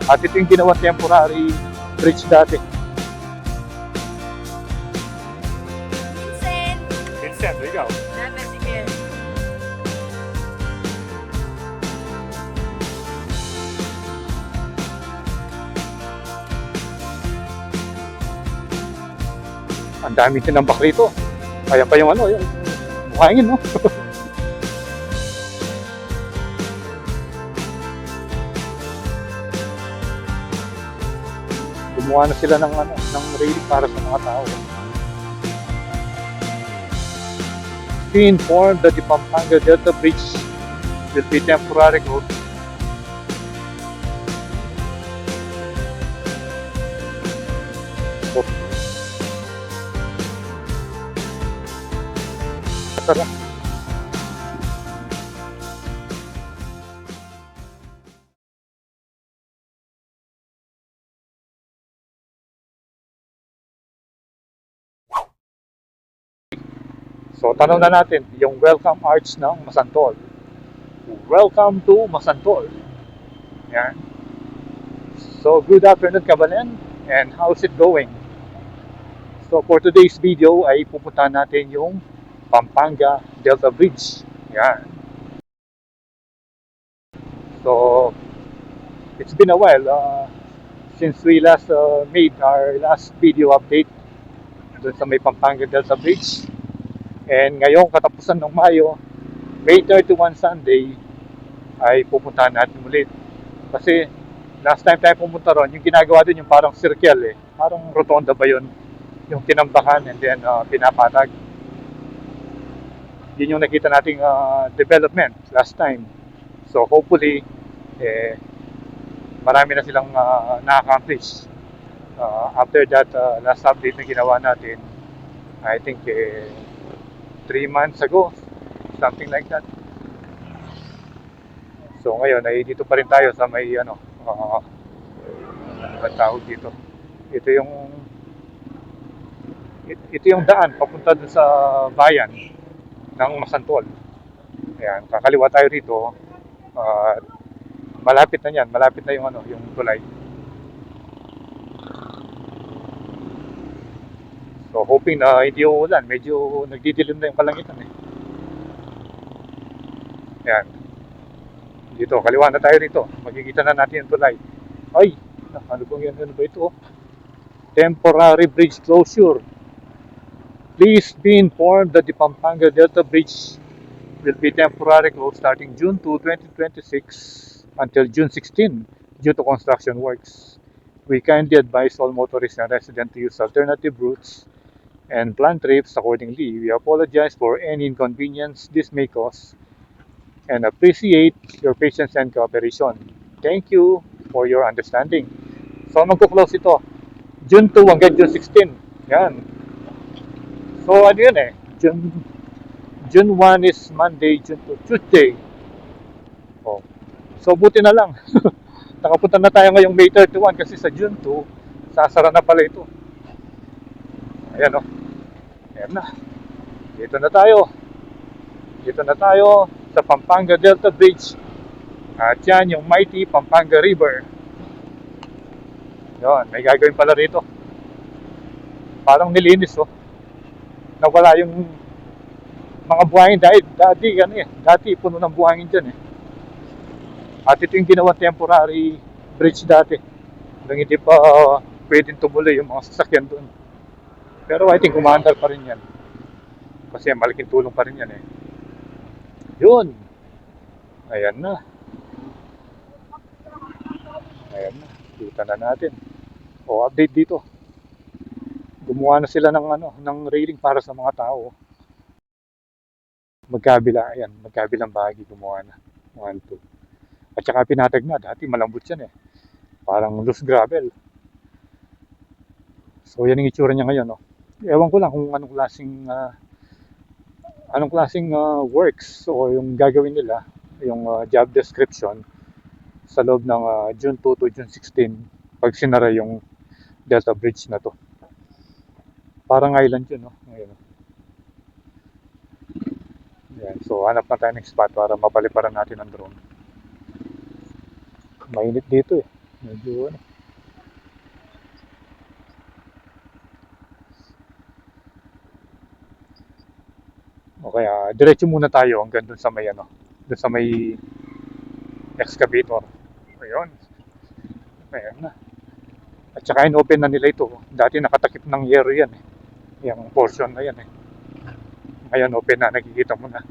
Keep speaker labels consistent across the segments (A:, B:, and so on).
A: At ito yung ginawa temporary bridge dati.
B: Vincent!
A: Vincent, ikaw.
B: Dapat sige.
A: Ang dami tinambak rito. Kaya pa yung ano, yung buhangin, no? Gumawa na sila ng ano, ng railing para sa mga tao. Be informed that the Pampanga Delta Bridge will be temporary closed. Tara. So, tanong na natin, yung welcome arch ng Masantol. Welcome to Masantol. Yan. So, good afternoon, Kabalen, and how's it going? So, for today's video ay pupuntahan natin yung Pampanga Delta Bridge. Yan. So, it's been a while since we last made our last video update dun sa may Pampanga Delta Bridge. And ngayong katapusan ng Mayo, May 31 Sunday, ay pupuntahan natin ulit. Kasi last time tayo pumunta ron, yung ginagawa din yung parang circle eh. Parang rotonda ba yun? Yung tinambakan and then pinapatag. Yun yung nakita nating development last time. So hopefully, marami na silang na-accomplish. After that last update na ginawa natin, I think 3 months ago, something like that. So ngayon ay dito pa rin tayo sa may ano tawag dito. Ito yung daan papunta dun sa bayan ng Masantol. Ayan, kakaliwa tayo rito. Malapit na yan, malapit na yung ano, yung tulay. So hoping na hindi uulan, medyo nagdidilim na yung kalangitan eh. Ayan. Dito, kaliwa na tayo rito. Makikita na natin yung tulay. Ay, ano bang yan? Ano ba ito? Temporary bridge closure. Please be informed that the Pampanga Delta Bridge will be temporarily closed starting June 2, 2026 until June 16 due to construction works. We kindly advise all motorists and residents to use alternative routes and plan trips accordingly. We apologize for any inconvenience this may cause and appreciate your patience and cooperation. Thank you for your understanding. So, magko-close ito. June 2 hanggang June 16. Yan. So, ano yun eh? June 1 is Monday, June 2, Tuesday. Oh. So, buti na lang. Nakapunta na tayo ngayong May 31 kasi sa June 2, sasara na pala ito. Ayan o. Ayan na. Dito na tayo. Dito na tayo sa Pampanga Delta Bridge. At yan yung mighty Pampanga River. Yun, may gagawin pala rito. Parang nilinis oh. Nawala yung mga buhangin dati puno ng buhangin dyan eh. At ito yung ginawa temporary bridge dati. Nung hindi pa pwedeng tumuloy yung mga sasakyan doon. Pero I think umaandar pa rin yan. Kasi malaking tulong pa rin yan eh. Yun. Ayan na. Ayan na. Kita na natin. O, update dito. Gumawa na sila ng ano, ng railing para sa mga tao. Magkabila, ayan, magkabilang bahagi gumawa na. 1, 2. At saka pinatag na, dati malambot yan eh. Parang loose gravel. So yan yung itsura niya ngayon, no. Ewan ko lang kung anong klaseng works o yung gagawin nila, yung job description sa loob ng June 2 to June 16 pag sinara yung Delta Bridge na to. Parang island yun, no? Ngayon. Ayan, so hanap na tayo ng spot para mapaliparan natin ang drone. Mainit dito eh. Medyo ano. Okay, diretso muna tayo hanggang dun sa may ano, dun sa may excavator. Ayun, ayan na. At saka in-open na nila ito. Dati nakatakip ng yero yan eh. Yung portion na yan eh. Ngayon open na, nakikita mo na.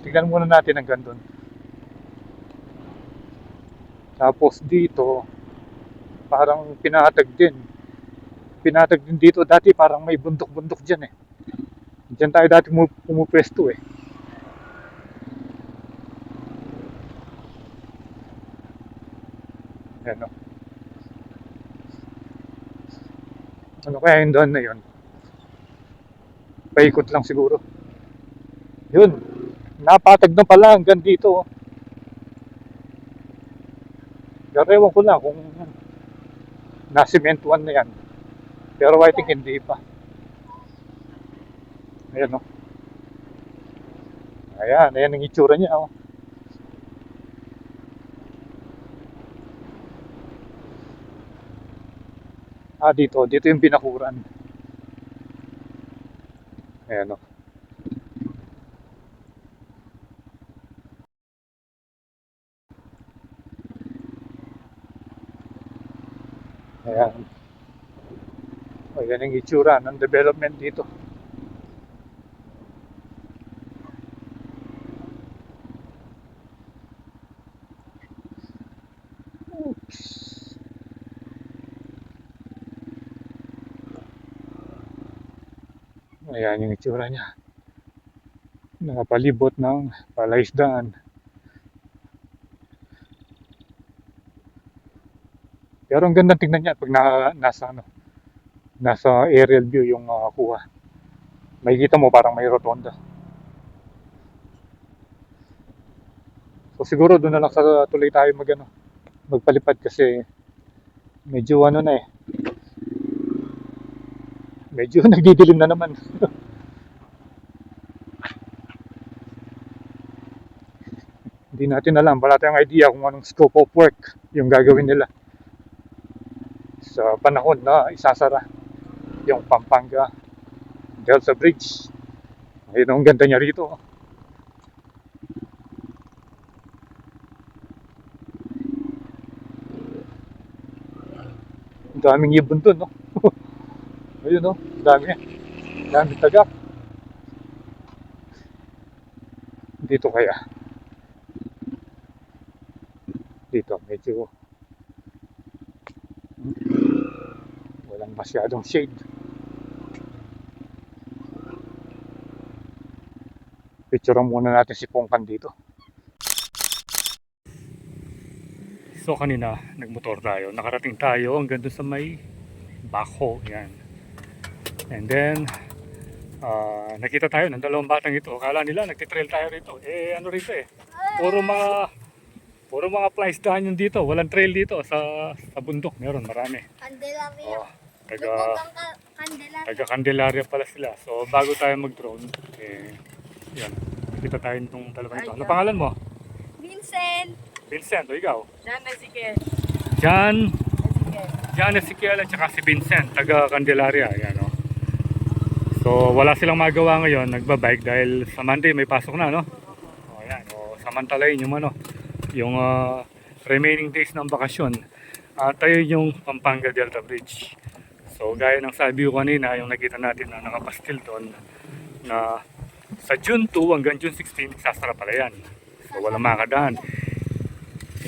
A: Tignan muna natin hanggang dun. Tapos dito, parang pinatag din. Pinatag din dito dati, parang may bundok-bundok dyan eh. Diyan tayo dati pumupwesto eh. Ano, ano kaya yung doon na yun? Paikot lang siguro. Yun, napatag na pala hanggang dito. Pero ewan ko lang kung nasimentuan na yan. Pero I think hindi pa. Ayan o. Ayan, ayan ang itsura niya o. Dito yung binakuran. Ayan o. Ayan. Ayan ang itsura ng development dito. Oops. Ayan yung itsura niya. Nakapalibot ng palaisdaan. Pero ang ganda tingnan niya pag nasa aerial view yung kuha. Makikita mo parang may rotonda. So siguro doon na lang sa tuloy tayo magpalipad kasi medyo ano na eh. Medyo nagdidilim na naman. Hindi natin alam, wala tayong idea kung anong scope of work yung gagawin nila sa panahon na isasara yung Pampanga Delta Bridge. Ayun ang ganda niya rito. Ang daming ibon dun, no? Ayun, no? Daming tagak. Dito kaya. Dito, medyo walang masyadong shade. Picturean muna natin si Pongkan dito. So kanina, nagmotor tayo. Nakarating tayo hanggang doon sa may Baco. Yan. And then, nakita tayo ng dalawang batang ito. Akala nila nagtitrail tayo rito. Eh, ano rito eh. Puro mga plaisdahan yun dito. Walang trail dito sa bundok. Meron, marami.
B: Candelaria.
A: Oh,
B: Candelaria.
A: taga Candelaria pala sila. So, bago tayo mag-drone, yan. Nakita tayo nitong dalawang ito. Ano pangalan mo?
B: Vincent.
A: Vincent, o ikaw?
B: John Ezekiel.
A: John Ezekiel at saka si Vincent, taga Candelaria. Yan, o. So, wala silang magawa ngayon, nagbabike dahil sa Monday may pasok na, no? O, yan. O, samantalayin yung remaining days ng bakasyon. Tayo yung Pampanga Delta Bridge. So, gaya ng sabi ko kanina, yung nakita natin na nakapastil doon na sa June 2 hanggang June 16, sasara pala yan. So, walang makadaan.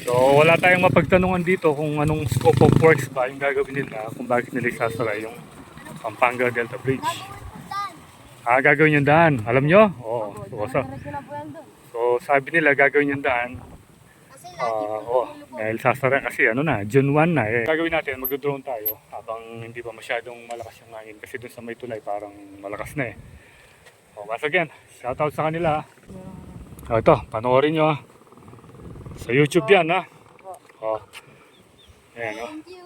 A: So, wala tayong mapagtanungan dito kung anong scope of works ba yung gagawin nila, kung bakit nila isasara yung Pampanga Delta Bridge. Gagawin yung daan. Alam nyo? Oo. So, sabi nila gagawin yung daan. Dahil sasara kasi June 1 na eh. Gagawin natin, mag-drone tayo habang hindi pa masyadong malakas yung hangin kasi dun sa may tulay parang malakas na eh. Once again, shoutout sa kanila. Ito, panoorin nyo. Sa YouTube yan ha. Ayan o.
B: Thank you.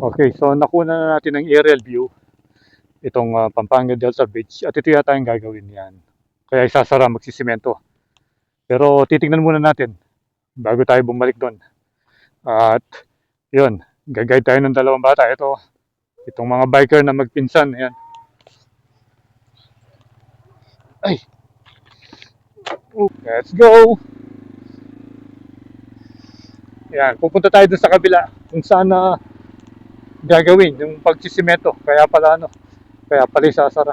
A: Okay, so nakuna na natin ng aerial view itong Pampanga Delta Bridge at ito yata yung gagawin yan. Kaya isasara magsisimento. Pero titingnan muna natin bago tayo bumalik doon. At yun, gagayad tayo ng dalawang bata. Itong mga biker na magpinsan. Ayan. Ay! Let's go! Ayan, pupunta tayo dun sa kabila kung saan gagawin yung pagsisimento. Kaya pala isasara.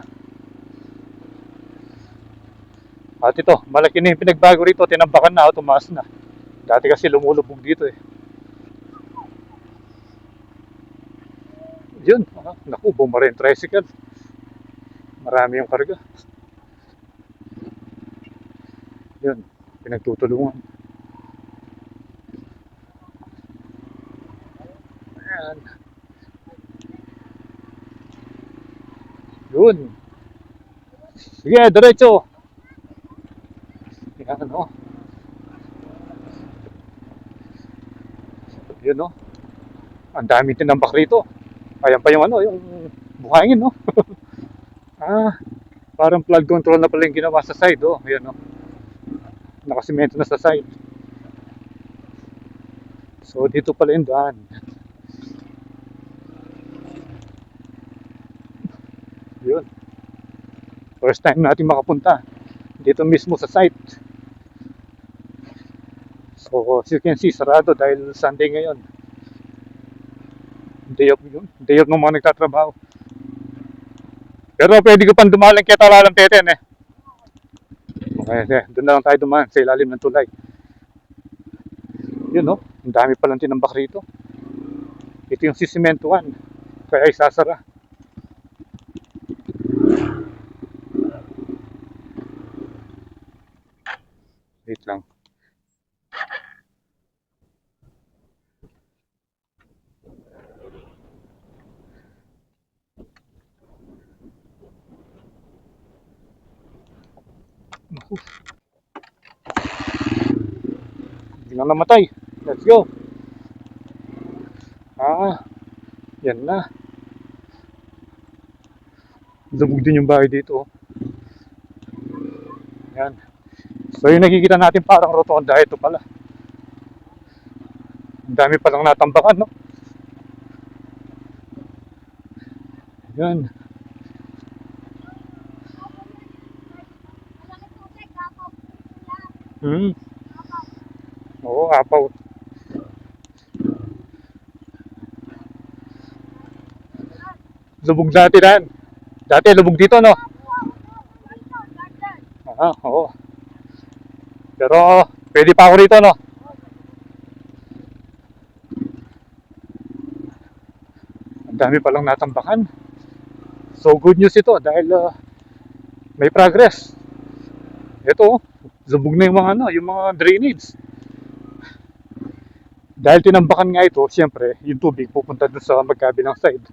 A: At ito, malaki na yung pinagbago rito. Tinambakan na, tumaas na. Dati kasi lumulubog dito eh. Yun, naku, bumara yung tricycle. Marami yung karga. Yun, pinagtutulungan. Ayan. Yun. Sige, diretso. Yan, no? Yun, no? Ang dami tinambak rito. Ayan pa yung yung buhangin, no? Parang flood control na pala yung ginawa sa side, oh. Ayan, no? Nakasimento na sa side. So, dito pala yung daan. Yun. First time natin makapunta dito mismo sa site. So, as you can see, sarado dahil Sunday ngayon. Day off ng mga nagtatrabaho. Pero pwede ko pang dumalang kaya talalampetin eh. Okay, doon na lang tayo dumaan sa ilalim ng tulay. Yun, no? Ang dami palang tinambak rito. Ito yung sisimentuan. Kaya isasara. Wait lang. Hindi lang namatay. Let's go. Yan na. Lubog din yung bahay dito. Yan. So yung nakikita natin parang rotonda, ito pala. Ang dami palang natambakan, no? Yan. Oo, apaw. Lubog dati yan. Dati lubog dito, no? Oo. Pero pwede pa ako rito, no? Ang dami palang natambakan. So good news ito dahil may progress. Ito, lubog na yung mga drainage. Dahil tinambakan nga ito, siyempre, yung tubig pupunta dun sa magkabilang side.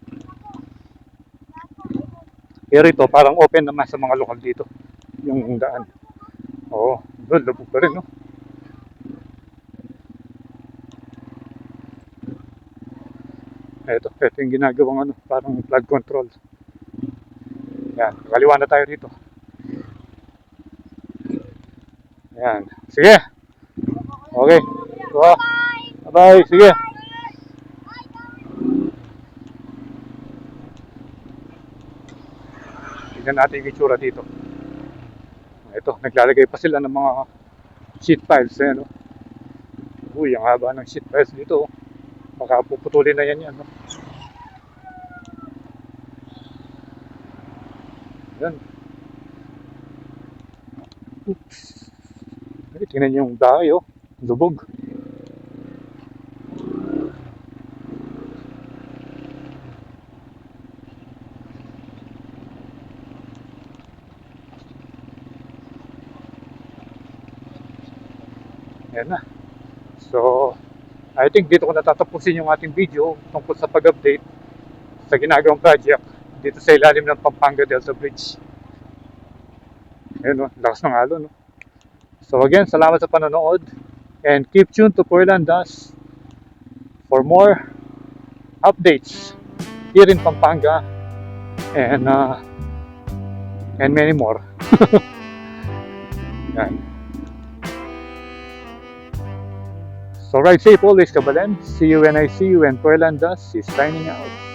A: Pero ito, parang open naman sa mga lokal dito, yung daan. Oo, doon, lubog pa rin, no? Ito yung ginagawang parang flood control. Yan, kaliwa na tayo dito. Yan, sige. Okay. Bye-bye, sige. Tingnan natin yung itsura dito. Ito, naglalagay pa sila ng mga sheet piles. Ayan, no? Uy, ang haba ng sheet piles dito. Baka puputulin na yan, no? Yan. Oops. Tingnan nyo yung bahay, oh. Lubog. Yan na. So, I think dito ko natatapusin yung ating video tungkol sa pag-update sa ginagawang project dito sa ilalim ng Pampanga Delta Bridge. Ayun, no? Lakas ng alon, no? So again, salamat sa panonood and keep tuned to Coylandas for more updates here in Pampanga and many more. Yan. So ride safe always, Kabalen. See you when I see you, and Toylandas is signing out.